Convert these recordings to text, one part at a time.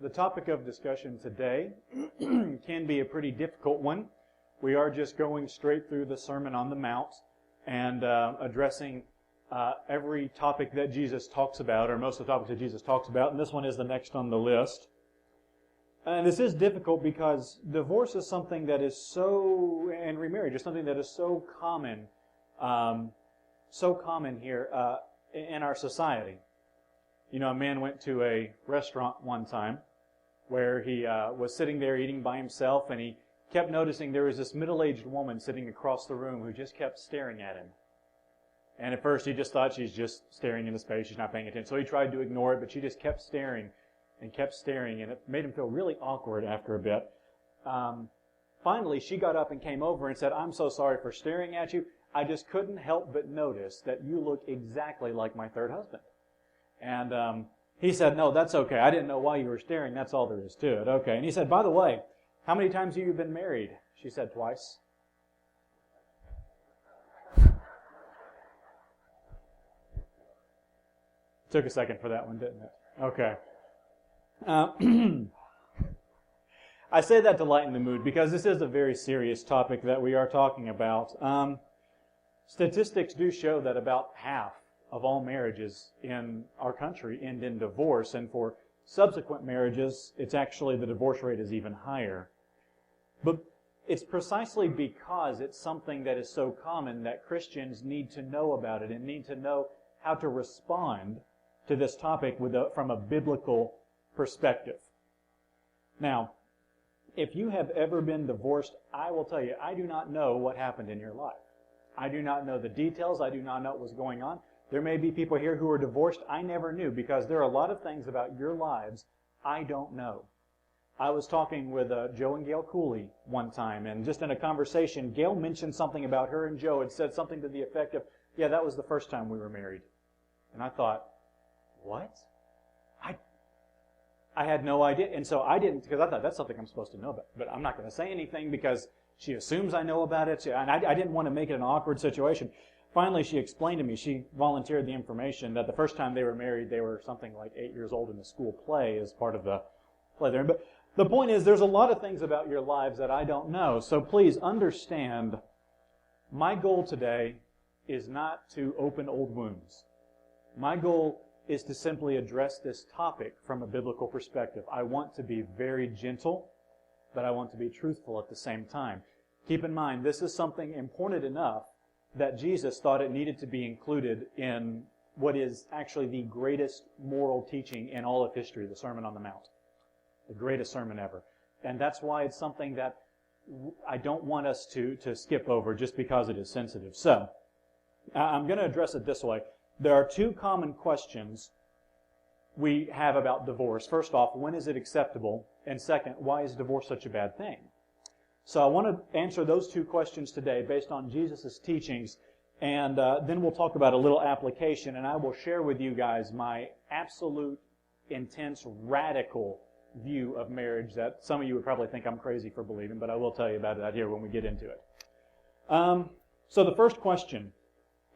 The topic of discussion today can be a pretty difficult one. We are just going straight through the Sermon on the Mount and addressing every topic that Jesus talks about, or most of the topics that Jesus talks about, and this one is the next on the list. And this is difficult because divorce is something that is so, and remarriage is something that is so common here in our society. You know, a man went to a restaurant one time where he was sitting there eating by himself, and he kept noticing there was this middle-aged woman sitting across the room who just kept staring at him. And at first he just thought she's just staring into space, she's not paying attention. So he tried to ignore it, but she just kept staring, and it made him feel really awkward after a bit. Finally, she got up and came over and said, "I'm so sorry for staring at you. I just couldn't help but notice that you look exactly like my third husband." And he said, "No, that's okay. I didn't know why you were staring. That's all there is to it." Okay. And he said, "By the way, how many times have you been married?" She said, "Twice." Took a second for that one, didn't it? Okay. I say that to lighten the mood because this is a very serious topic that we are talking about. Statistics do show that about half of all marriages in our country end in divorce, and for subsequent marriages, it's actually the divorce rate is even higher. But it's precisely because it's something that is so common that Christians need to know about it and need to know how to respond to this topic from a biblical perspective. Now, if you have ever been divorced, I will tell you, I do not know what happened in your life. I do not know the details. I do not know what was going on. There may be people here who are divorced I never knew, because there are a lot of things about your lives I don't know. I was talking with Joe and Gail Cooley one time, and just in a conversation, Gail mentioned something about her and Joe and said something to the effect of, "Yeah, that was the first time we were married." And I thought, what? I had no idea. And so I didn't, because I thought that's something I'm supposed to know about. But I'm not going to say anything because she assumes I know about it, and I didn't want to make it an awkward situation. Finally, she explained to me, she volunteered the information that the first time they were married, they were something like 8 years old in the school play as part of the play there. But the point is, there's a lot of things about your lives that I don't know. So please understand, my goal today is not to open old wounds. My goal is to simply address this topic from a biblical perspective. I want to be very gentle, but I want to be truthful at the same time. Keep in mind, this is something important enough that Jesus thought it needed to be included in what is actually the greatest moral teaching in all of history, the Sermon on the Mount. The greatest sermon ever. And that's why it's something that I don't want us to skip over just because it is sensitive. So, I'm going to address it this way. There are two common questions we have about divorce. First off, when is it acceptable? And second, why is divorce such a bad thing? So I want to answer those two questions today based on Jesus' teachings, and then we'll talk about a little application, and I will share with you guys my absolute, intense, radical view of marriage that some of you would probably think I'm crazy for believing, but I will tell you about that here when we get into it. So the first question,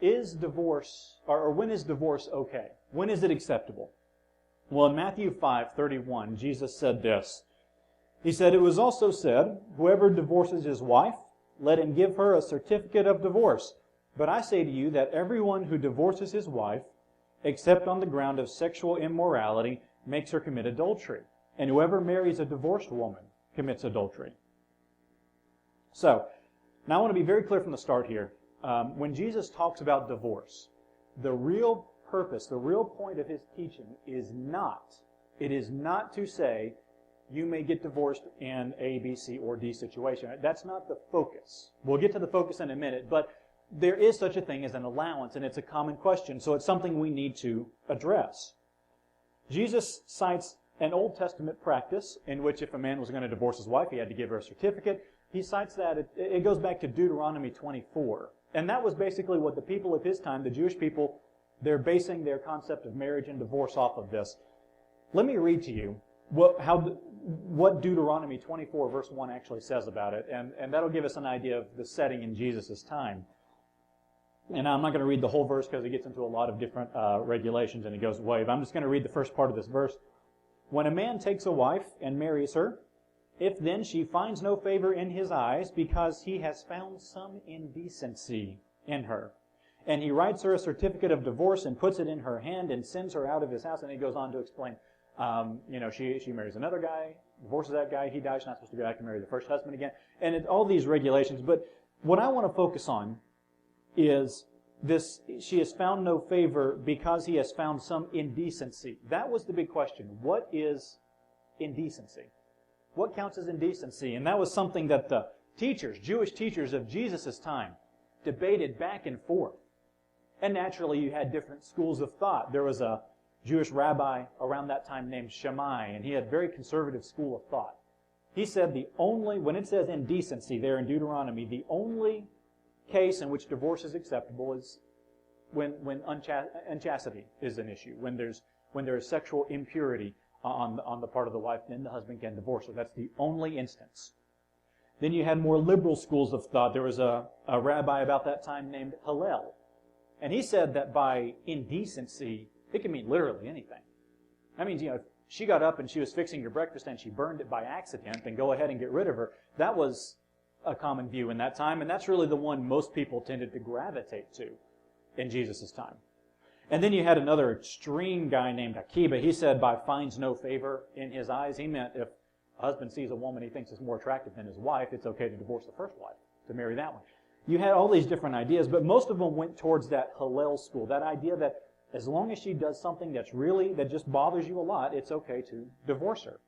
is divorce, or when is divorce okay? When is it acceptable? Well, in Matthew 5:31, Jesus said this. He said, "It was also said, whoever divorces his wife, let him give her a certificate of divorce. But I say to you that everyone who divorces his wife, except on the ground of sexual immorality, makes her commit adultery. And whoever marries a divorced woman commits adultery." So, now I want to be very clear from the start here. When Jesus talks about divorce, the real purpose, the real point of his teaching is not to say you may get divorced in A, B, C, or D situation. That's not the focus. We'll get to the focus in a minute, but there is such a thing as an allowance, and it's a common question, so it's something we need to address. Jesus cites an Old Testament practice in which if a man was going to divorce his wife, he had to give her a certificate. He cites that. It goes back to Deuteronomy 24. And that was basically what the people of his time, the Jewish people, they're basing their concept of marriage and divorce off of this. Let me read to you what Deuteronomy 24 verse 1 actually says about it, and that'll give us an idea of the setting in Jesus' time. And I'm not going to read the whole verse because it gets into a lot of different regulations and it goes way, but I'm just going to read the first part of this verse. When a man takes a wife and marries her, if then she finds no favor in his eyes because he has found some indecency in her, and he writes her a certificate of divorce and puts it in her hand and sends her out of his house, and he goes on to explain, she marries another guy, divorces that guy, he dies, she's not supposed to go back and marry the first husband again, and all these regulations. But what I want to focus on is this: she has found no favor because he has found some indecency. That was the big question. What is indecency? What counts as indecency? And that was something that the teachers, Jewish teachers of Jesus' time, debated back and forth. And naturally, you had different schools of thought. There was a Jewish rabbi around that time named Shammai, and he had a very conservative school of thought. He said when it says indecency there in Deuteronomy, the only case in which divorce is acceptable is when unchastity is an issue, when there is sexual impurity on the part of the wife, then the husband can divorce her. That's the only instance. Then you had more liberal schools of thought. There was a rabbi about that time named Hillel, and he said that by indecency, it can mean literally anything. That means, if she got up and she was fixing your breakfast and she burned it by accident, then go ahead and get rid of her. That was a common view in that time, and that's really the one most people tended to gravitate to in Jesus' time. And then you had another extreme guy named Akiba. He said by finds no favor in his eyes, he meant if a husband sees a woman he thinks is more attractive than his wife, it's okay to divorce the first wife, to marry that one. You had all these different ideas, but most of them went towards that Hillel school, that idea that as long as she does something that just bothers you a lot, it's okay to divorce her.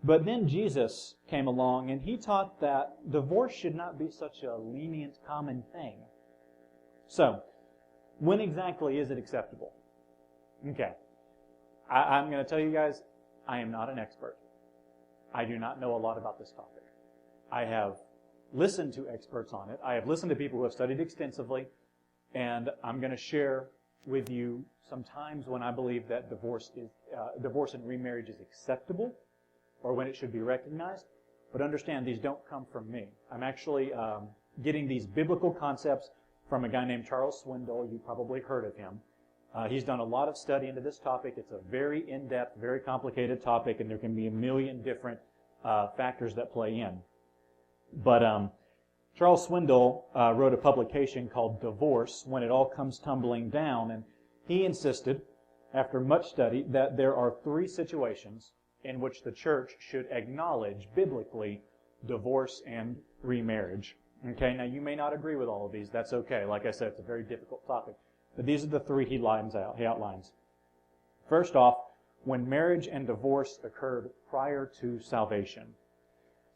But then Jesus came along and he taught that divorce should not be such a lenient, common thing. So, when exactly is it acceptable? Okay. I'm going to tell you guys, I am not an expert. I do not know a lot about this topic. I have listened to experts on it. I have listened to people who have studied extensively, and I'm going to share with you some times when I believe that divorce and remarriage is acceptable, or when it should be recognized. But understand, these don't come from me. I'm actually getting these biblical concepts from a guy named Charles Swindoll. You've probably heard of him. He's done a lot of study into this topic. It's a very in-depth, very complicated topic, and there can be a million different factors that play in. But Charles Swindoll wrote a publication called Divorce, When It All Comes Tumbling Down, and he insisted, after much study, that there are 3 situations in which the church should acknowledge biblically divorce and remarriage. Okay, now you may not agree with all of these. That's okay. Like I said, it's a very difficult topic. But these are the 3 he outlines. First off, when marriage and divorce occurred prior to salvation.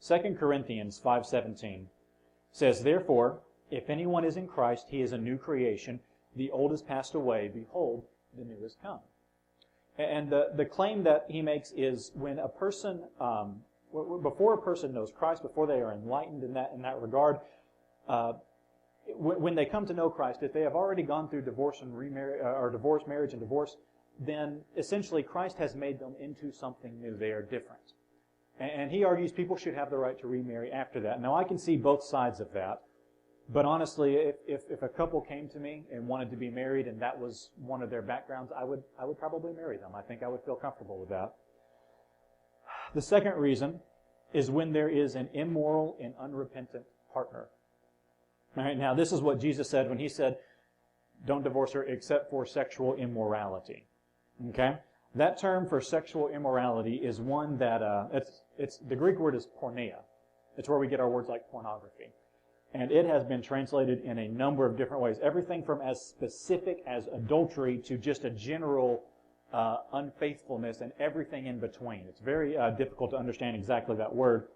2 Corinthians 5:17 says, "Therefore, if anyone is in Christ, he is a new creation. The old has passed away. Behold, the new has come." And the claim that he makes is when a person, before a person knows Christ, before they are enlightened in that regard, when they come to know Christ, if they have already gone through divorce and marriage and divorce, then essentially Christ has made them into something new. They are different. And he argues people should have the right to remarry after that. Now, I can see both sides of that. But honestly, if a couple came to me and wanted to be married and that was one of their backgrounds, I would probably marry them. I think I would feel comfortable with that. The second reason is when there is an immoral and unrepentant partner. All right, now this is what Jesus said when he said, don't divorce her except for sexual immorality. Okay? That term for sexual immorality is one that, it's the Greek word is porneia. It's where we get our words like pornography. And it has been translated in a number of different ways. Everything from as specific as adultery to just a general unfaithfulness and everything in between. It's very difficult to understand exactly that word.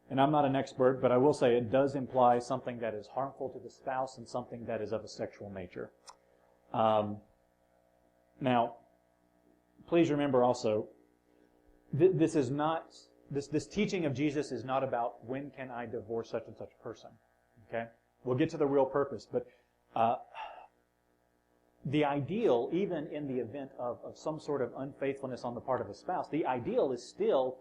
And I'm not an expert, but I will say it does imply something that is harmful to the spouse and something that is of a sexual nature. Now, please remember also, this teaching of Jesus is not about when can I divorce such and such person. Okay? We'll get to the real purpose, but the ideal, even in the event of some sort of unfaithfulness on the part of a spouse, the ideal is still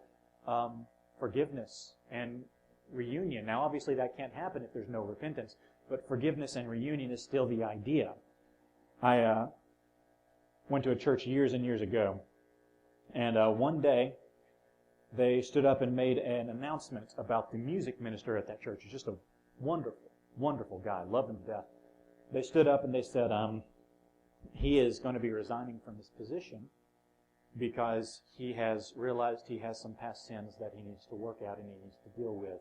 forgiveness and reunion. Now, obviously, that can't happen if there's no repentance, but forgiveness and reunion is still the idea. I went to a church years and years ago, And one day, they stood up and made an announcement about the music minister at that church. He's just a wonderful, wonderful guy. Loved him to death. They stood up and they said, he is going to be resigning from his position because he has realized he has some past sins that he needs to work out and he needs to deal with.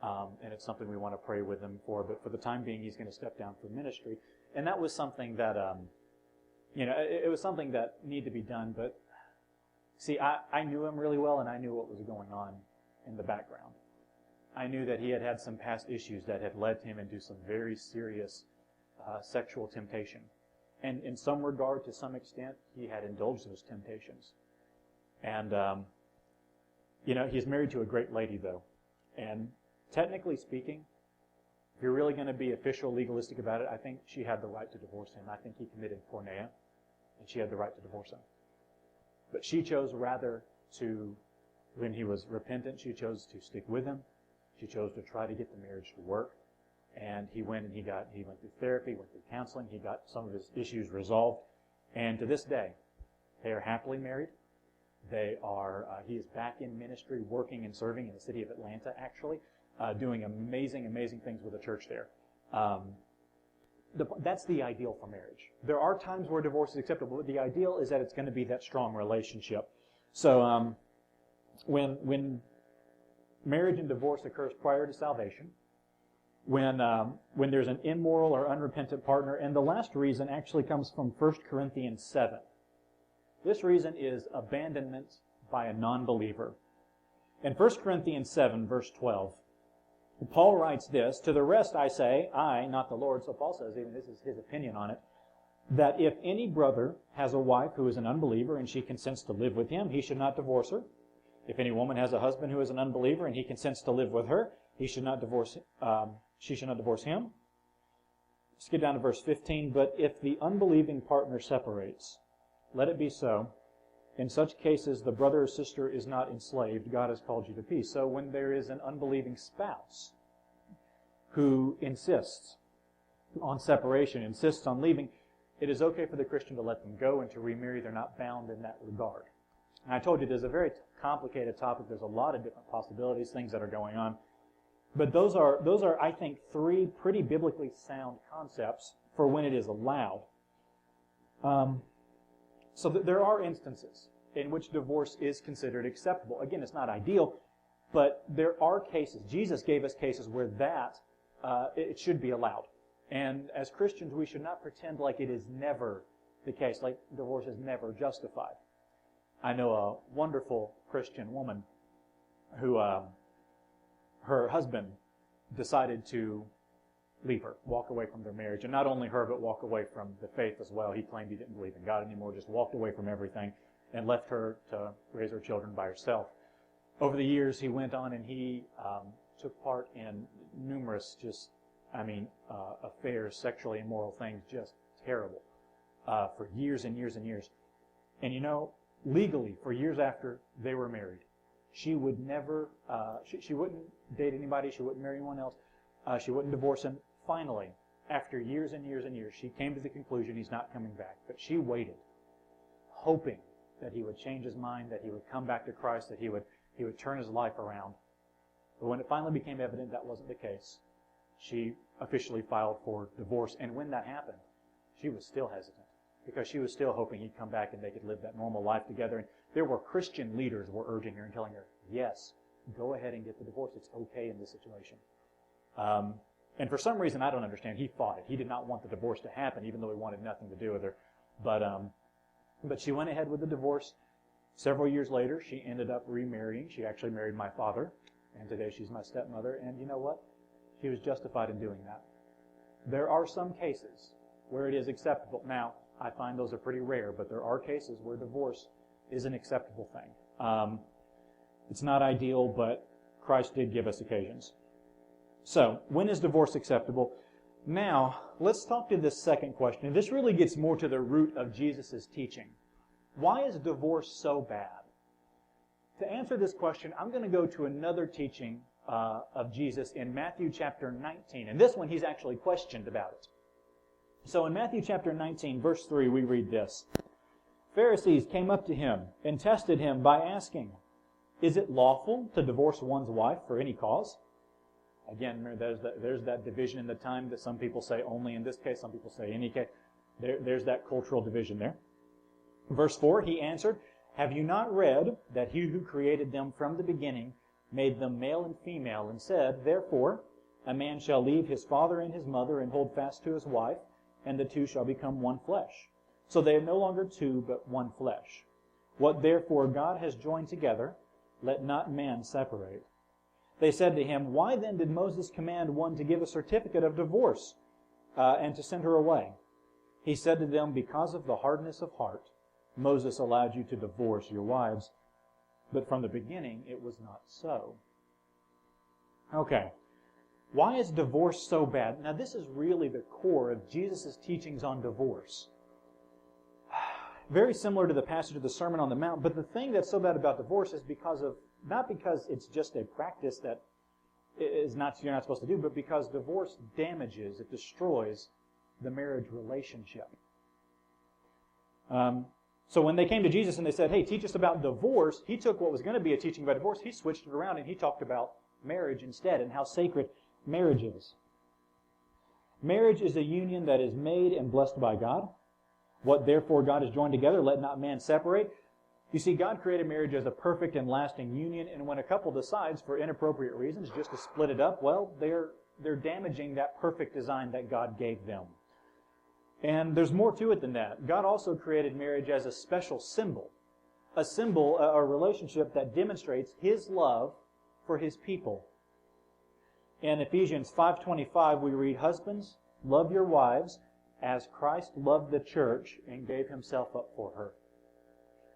And it's something we want to pray with him for. But for the time being, he's going to step down from ministry. And that was something that, it was something that needed to be done. But see, I knew him really well, and I knew what was going on in the background. I knew that he had had some past issues that had led him into some very serious sexual temptation. And in some regard, to some extent, he had indulged those temptations. And, he's married to a great lady, though. And technically speaking, if you're really going to be official, legalistic about it, I think she had the right to divorce him. I think he committed porneia, and she had the right to divorce him. But she chose rather to, when he was repentant, she chose to stick with him. She chose to try to get the marriage to work. And he went through therapy, went through counseling. He got some of his issues resolved. And to this day, they are happily married. He is back in ministry, working and serving in the city of Atlanta, actually, doing amazing, amazing things with the church there. That's the ideal for marriage. There are times where divorce is acceptable, but the ideal is that it's going to be that strong relationship. So when marriage and divorce occurs prior to salvation, when there's an immoral or unrepentant partner, and the last reason actually comes from 1 Corinthians 7. This reason is abandonment by a non-believer. In 1 Corinthians 7, verse 12, Paul writes this, "To the rest I say, I, not the Lord," so Paul says, even this is his opinion on it, "that if any brother has a wife who is an unbeliever and she consents to live with him, he should not divorce her. If any woman has a husband who is an unbeliever and he consents to live with her, she should not divorce him." Let's get down to verse 15. "But if the unbelieving partner separates, let it be so. In such cases, the brother or sister is not enslaved. God has called you to peace." So when there is an unbelieving spouse who insists on separation, insists on leaving, it is okay for the Christian to let them go and to remarry. They're not bound in that regard. And I told you there's a very complicated topic. There's a lot of different possibilities, things that are going on. But those are, I think, three pretty biblically sound concepts for when it is allowed. So there are instances in which divorce is considered acceptable. Again, it's not ideal, but there are cases. Jesus gave us cases where it should be allowed. And as Christians, we should not pretend like it is never the case, like divorce is never justified. I know a wonderful Christian woman who her husband decided to leave her, walk away from their marriage. And not only her, but walk away from the faith as well. He claimed he didn't believe in God anymore, just walked away from everything and left her to raise her children by herself. Over the years, he went on and he took part in numerous affairs, sexually immoral things, just terrible, for years and years and years. And legally, for years after they were married, she would never, she wouldn't date anybody, she wouldn't marry anyone else, she wouldn't divorce him. Finally, after years and years and years, she came to the conclusion he's not coming back. But she waited, hoping that he would change his mind, that he would come back to Christ, that he would turn his life around. But when it finally became evident that wasn't the case, she officially filed for divorce. And when that happened, she was still hesitant, because she was still hoping he'd come back and they could live that normal life together. And there were Christian leaders who were urging her and telling her, yes, go ahead and get the divorce. It's okay in this situation. And for some reason, I don't understand, he fought it. He did not want the divorce to happen, even though he wanted nothing to do with her. But she went ahead with the divorce. Several years later, she ended up remarrying. She actually married my father, and today she's my stepmother. And you know what? She was justified in doing that. There are some cases where it is acceptable. Now, I find those are pretty rare, but there are cases where divorce is an acceptable thing. It's not ideal, but Christ did give us occasions. So, when is divorce acceptable? Now, let's talk to this second question. This really gets more to the root of Jesus' teaching. Why is divorce so bad? To answer this question, I'm going to go to another teaching of Jesus in Matthew chapter 19. And this one, he's actually questioned about it. So in Matthew chapter 19, verse 3, we read this. Pharisees came up to him and tested him by asking, "Is it lawful to divorce one's wife for any cause?" Again, remember, there's that division in the time that some people say only in this case, some people say any case. There's that cultural division there. Verse 4, he answered, "Have you not read that he who created them from the beginning made them male and female, and said, Therefore, a man shall leave his father and his mother and hold fast to his wife, and the two shall become one flesh. So they are no longer two, but one flesh. What therefore God has joined together, let not man separate." They said to him, "Why then did Moses command one to give a certificate of divorce and to send her away?" He said to them, "Because of the hardness of heart, Moses allowed you to divorce your wives, but from the beginning it was not so." Okay. Why is divorce so bad? Now, this is really the core of Jesus' teachings on divorce. Very similar to the passage of the Sermon on the Mount, but the thing that's so bad about divorce is not because it's just a practice that you're not supposed to do, but because divorce damages, it destroys the marriage relationship. So when they came to Jesus and they said, "Hey, teach us about divorce," he took what was going to be a teaching about divorce, he switched it around and he talked about marriage instead and how sacred marriage is. Marriage is a union that is made and blessed by God. What therefore God has joined together, let not man separate. You see, God created marriage as a perfect and lasting union, and when a couple decides for inappropriate reasons just to split it up, well, they're damaging that perfect design that God gave them. And there's more to it than that. God also created marriage as a special symbol. A relationship that demonstrates His love for His people. In Ephesians 5:25, we read, "Husbands, love your wives as Christ loved the church and gave Himself up for her."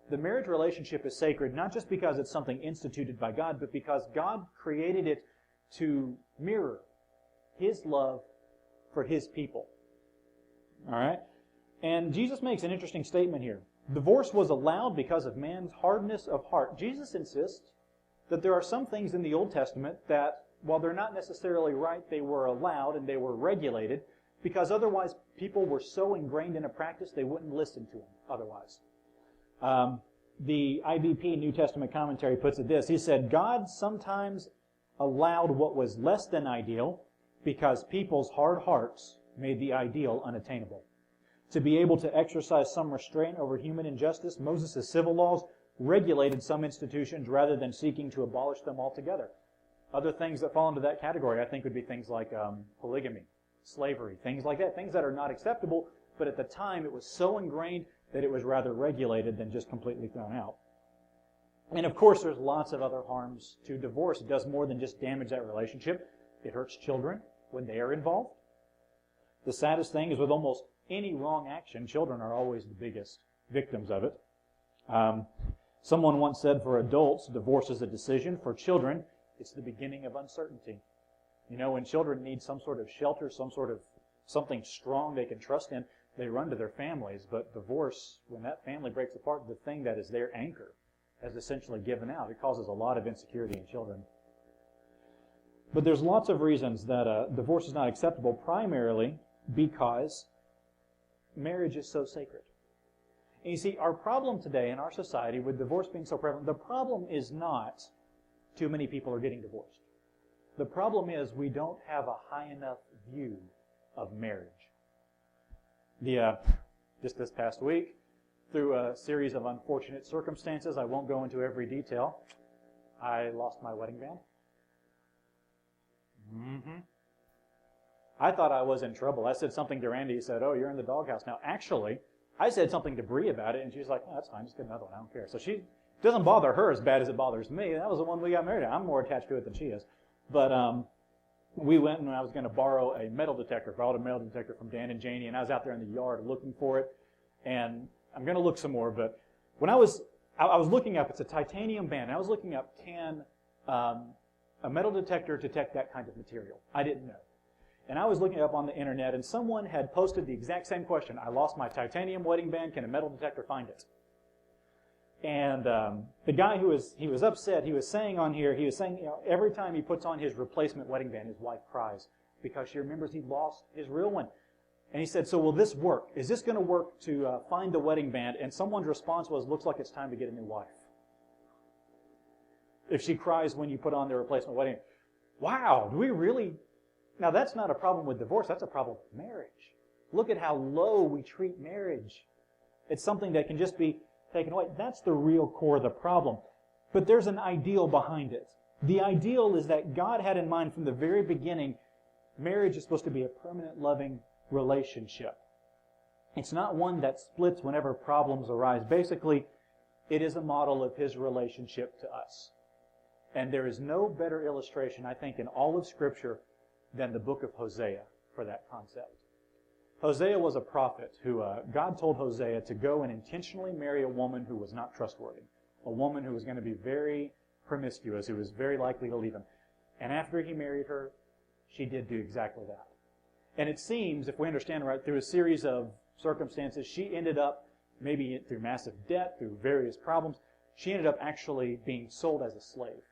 The marriage relationship is sacred not just because it's something instituted by God, but because God created it to mirror His love for His people. All right? And Jesus makes an interesting statement here. Divorce was allowed because of man's hardness of heart. Jesus insists that there are some things in the Old Testament that, while they're not necessarily right, they were allowed and they were regulated because otherwise people were so ingrained in a practice they wouldn't listen to them otherwise. The IBP New Testament commentary puts it this. He said, God sometimes allowed what was less than ideal because people's hard hearts made the ideal unattainable. To be able to exercise some restraint over human injustice, Moses' civil laws regulated some institutions rather than seeking to abolish them altogether. Other things that fall into that category, I think, would be things like polygamy, slavery, things like that, things that are not acceptable, but at the time it was so ingrained that it was rather regulated than just completely thrown out. And of course, there's lots of other harms to divorce. It does more than just damage that relationship. It hurts children when they are involved. The saddest thing is with almost any wrong action, children are always the biggest victims of it. Someone once said, for adults, divorce is a decision. For children, it's the beginning of uncertainty. You know, when children need some sort of shelter, some sort of something strong they can trust in, they run to their families. But divorce, when that family breaks apart, the thing that is their anchor has essentially given out. It causes a lot of insecurity in children. But there's lots of reasons that divorce is not acceptable, primarily because marriage is so sacred. And you see, our problem today in our society with divorce being so prevalent, the problem is not too many people are getting divorced. The problem is we don't have a high enough view of marriage. Just this past week, through a series of unfortunate circumstances, I won't go into every detail, I lost my wedding band. I thought I was in trouble. I said something to Randy. He said, "Oh, you're in the doghouse now." Actually, I said something to Bree about it, and she's like, "Oh, that's fine. Just get another one. I don't care." So it doesn't bother her as bad as it bothers me. That was the one we got married to. I'm more attached to it than she is. But we went, and I was going to borrow a metal detector. Borrowed a metal detector from Dan and Janie, and I was out there in the yard looking for it. And I'm going to look some more. But when I was looking up, it's a titanium band. And I was looking up, can a metal detector detect that kind of material? I didn't know. And I was looking up on the internet, and someone had posted the exact same question. I lost my titanium wedding band. Can a metal detector find it? And the guy who was upset, he was saying, you know, every time he puts on his replacement wedding band, his wife cries because she remembers he lost his real one. And he said, so will this work? Is this going to work to find the wedding band? And someone's response was, looks like it's time to get a new wife. If she cries when you put on the replacement wedding. Wow, do we really? Now that's not a problem with divorce, that's a problem with marriage. Look at how low we treat marriage. It's something that can just be taken away. That's the real core of the problem. But there's an ideal behind it. The ideal is that God had in mind from the very beginning, marriage is supposed to be a permanent, loving relationship. It's not one that splits whenever problems arise. Basically, it is a model of His relationship to us. And there is no better illustration, I think, in all of Scripture than the book of Hosea for that concept. Hosea was a prophet who, God told Hosea to go and intentionally marry a woman who was not trustworthy. A woman who was going to be very promiscuous, who was very likely to leave him. And after he married her, she did do exactly that. And it seems, if we understand right, through a series of circumstances, she ended up, maybe through massive debt, through various problems, she ended up actually being sold as a slave.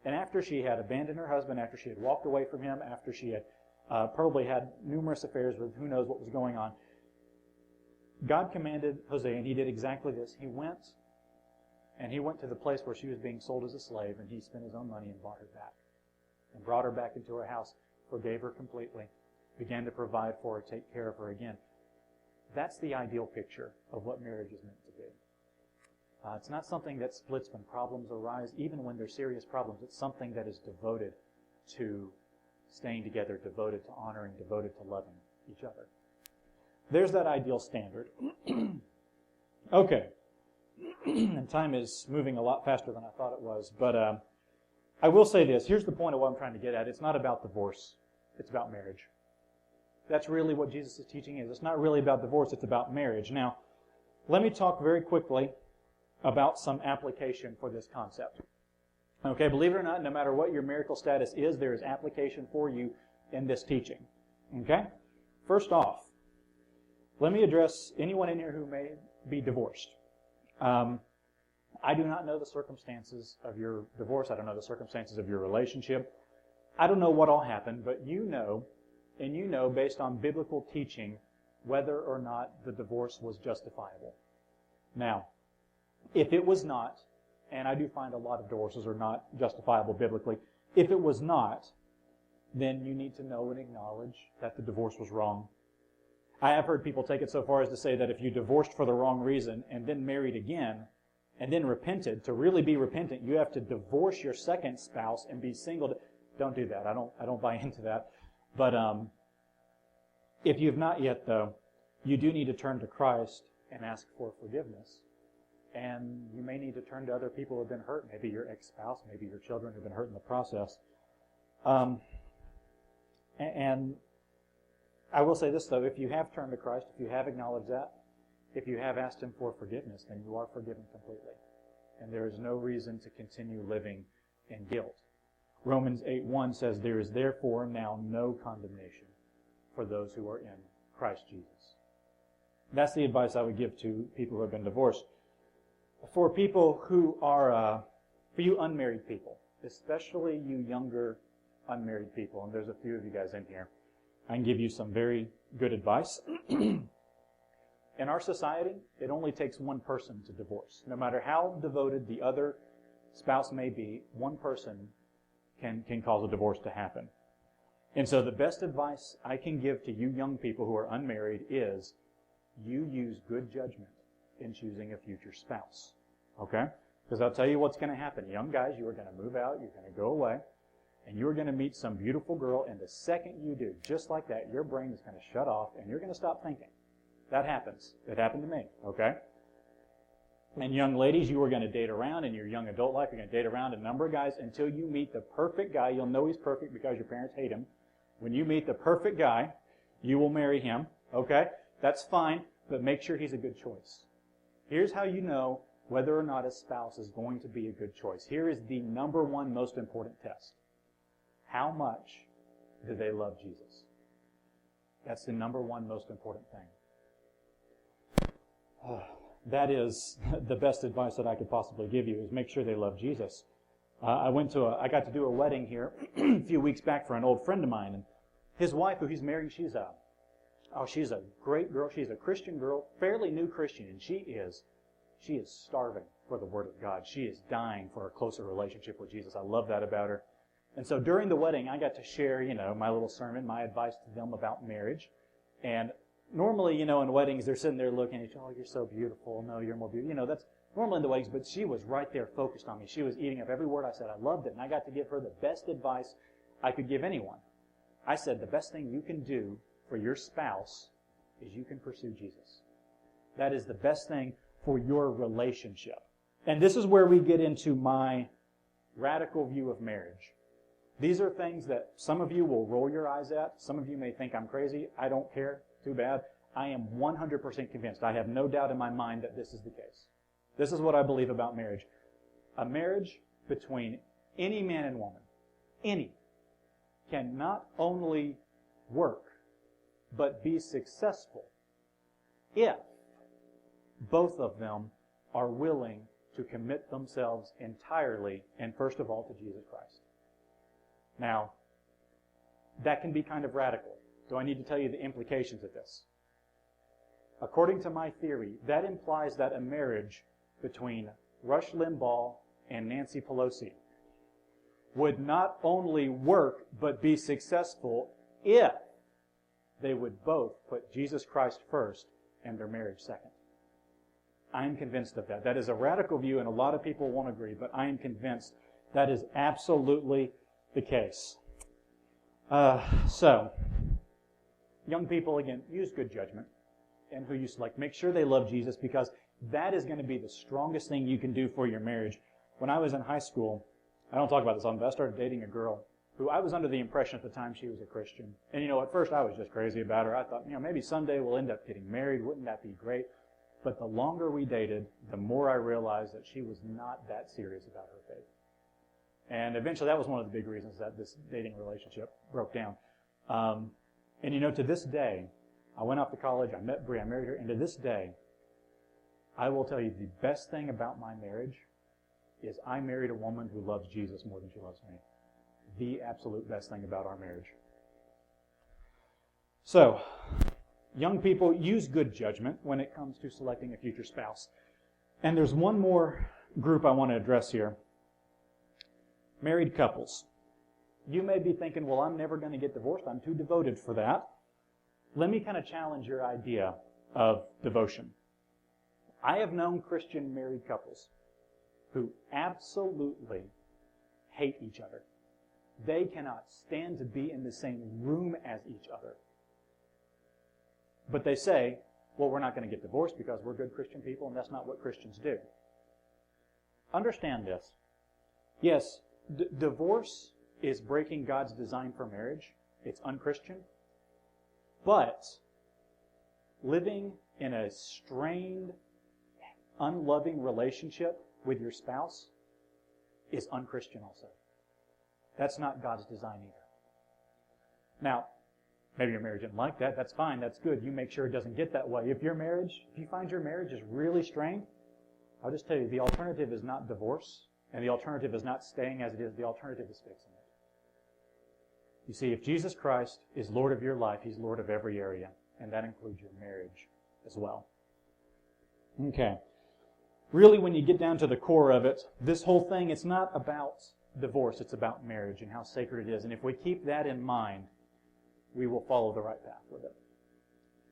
And after she had abandoned her husband, after she had walked away from him, after she had probably had numerous affairs with who knows what was going on, God commanded Hosea, and he did exactly this. He went to the place where she was being sold as a slave, and he spent his own money and bought her back. And brought her back into her house, forgave her completely, began to provide for her, take care of her again. That's the ideal picture of what marriage is meant to be. It's not something that splits when problems arise, even when they're serious problems. It's something that is devoted to staying together, devoted to honoring, devoted to loving each other. There's that ideal standard. Okay. And time is moving a lot faster than I thought it was. But I will say this. Here's the point of what I'm trying to get at. It's not about divorce. It's about marriage. That's really what Jesus' teaching is. It's not really about divorce. It's about marriage. Now, let me talk very quickly about some application for this concept. Okay, believe it or not, no matter what your marital status is, there is application for you in this teaching. Okay? First off, let me address anyone in here who may be divorced. I do not know the circumstances of your divorce. I don't know the circumstances of your relationship. I don't know what all happened, but you know, and you know based on biblical teaching, whether or not the divorce was justifiable. Now, if it was not, and I do find a lot of divorces are not justifiable biblically, if it was not, then you need to know and acknowledge that the divorce was wrong. I have heard people take it so far as to say that if you divorced for the wrong reason and then married again and then repented, to really be repentant, you have to divorce your second spouse and be single. Don't do that. I don't buy into that. But if you've not yet, though, you do need to turn to Christ and ask for forgiveness. And you may need to turn to other people who have been hurt, maybe your ex-spouse, maybe your children who have been hurt in the process. And I will say this, though, if you have turned to Christ, if you have acknowledged that, if you have asked Him for forgiveness, then you are forgiven completely. And there is no reason to continue living in guilt. Romans 8:1 says, there is therefore now no condemnation for those who are in Christ Jesus. That's the advice I would give to people who have been divorced. For people who are, for you unmarried people, especially you younger unmarried people, and there's a few of you guys in here, I can give you some very good advice. In our society, it only takes one person to divorce. No matter how devoted the other spouse may be, one person can cause a divorce to happen. And so the best advice I can give to you young people who are unmarried is you use good judgment in choosing a future spouse. Okay? Because I'll tell you what's going to happen. Young guys, you are going to move out, you're going to go away, and you're going to meet some beautiful girl, and the second you do, just like that, your brain is going to shut off, and you're going to stop thinking. That happens. It happened to me. Okay? And young ladies, you are going to date around in your young adult life. You're going to date around a number of guys until you meet the perfect guy. You'll know he's perfect because your parents hate him. When you meet the perfect guy, you will marry him. Okay? That's fine, but make sure he's a good choice. Here's how you know whether or not a spouse is going to be a good choice. Here is the number one most important test. How much do they love Jesus? That's the number one most important thing. That is the best advice that I could possibly give you, is make sure they love Jesus. I got to do a wedding here a few weeks back for an old friend of mine, and his wife, who he's married, she's Oh, she's a great girl. She's a Christian girl, fairly new Christian, and she is starving for the Word of God. She is dying for a closer relationship with Jesus. I love that about her. And so during the wedding, I got to share, my little sermon, my advice to them about marriage. And normally, in weddings, they're sitting there looking at you, oh, you're so beautiful. No, you're more beautiful. That's normally in the weddings, but she was right there focused on me. She was eating up every word I said. I loved it, and I got to give her the best advice I could give anyone. I said, the best thing you can do for your spouse is you can pursue Jesus. That is the best thing for your relationship. And this is where we get into my radical view of marriage. These are things that some of you will roll your eyes at. Some of you may think I'm crazy. I don't care. Too bad. I am 100% convinced. I have no doubt in my mind that this is the case. This is what I believe about marriage. A marriage between any man and woman, any, can not only work, but be successful if both of them are willing to commit themselves entirely and first of all to Jesus Christ. Now, that can be kind of radical. Do I need to tell you the implications of this? According to my theory, that implies that a marriage between Rush Limbaugh and Nancy Pelosi would not only work but be successful if they would both put Jesus Christ first and their marriage second. I am convinced of that. That is a radical view, and a lot of people won't agree, but I am convinced that is absolutely the case. So, young people, again, use good judgment and who you select. Make sure they love Jesus, because that is going to be the strongest thing you can do for your marriage. When I was in high school, I don't talk about this often, but I started dating a girl who I was under the impression at the time she was a Christian. And at first I was just crazy about her. I thought, maybe someday we'll end up getting married. Wouldn't that be great? But the longer we dated, the more I realized that she was not that serious about her faith. And eventually that was one of the big reasons that this dating relationship broke down. And to this day, I went off to college, I met Bree, I married her, and to this day, I will tell you the best thing about my marriage is I married a woman who loves Jesus more than she loves me. The absolute best thing about our marriage. So, young people, use good judgment when it comes to selecting a future spouse. And there's one more group I want to address here. Married couples. You may be thinking, well, I'm never going to get divorced. I'm too devoted for that. Let me kind of challenge your idea of devotion. I have known Christian married couples who absolutely hate each other. They cannot stand to be in the same room as each other. But they say, well, we're not going to get divorced because we're good Christian people, and that's not what Christians do. Understand this. Yes, divorce is breaking God's design for marriage. It's unchristian. But living in a strained, unloving relationship with your spouse is unchristian also. That's not God's design either. Now, maybe your marriage isn't like that. That's fine. That's good. You make sure it doesn't get that way. If you find your marriage is really strained, I'll just tell you, the alternative is not divorce, and the alternative is not staying as it is. The alternative is fixing it. You see, if Jesus Christ is Lord of your life, He's Lord of every area, and that includes your marriage as well. Okay. Really, when you get down to the core of it, this whole thing, it's not about divorce, it's about marriage and how sacred it is. And if we keep that in mind, we will follow the right path with it.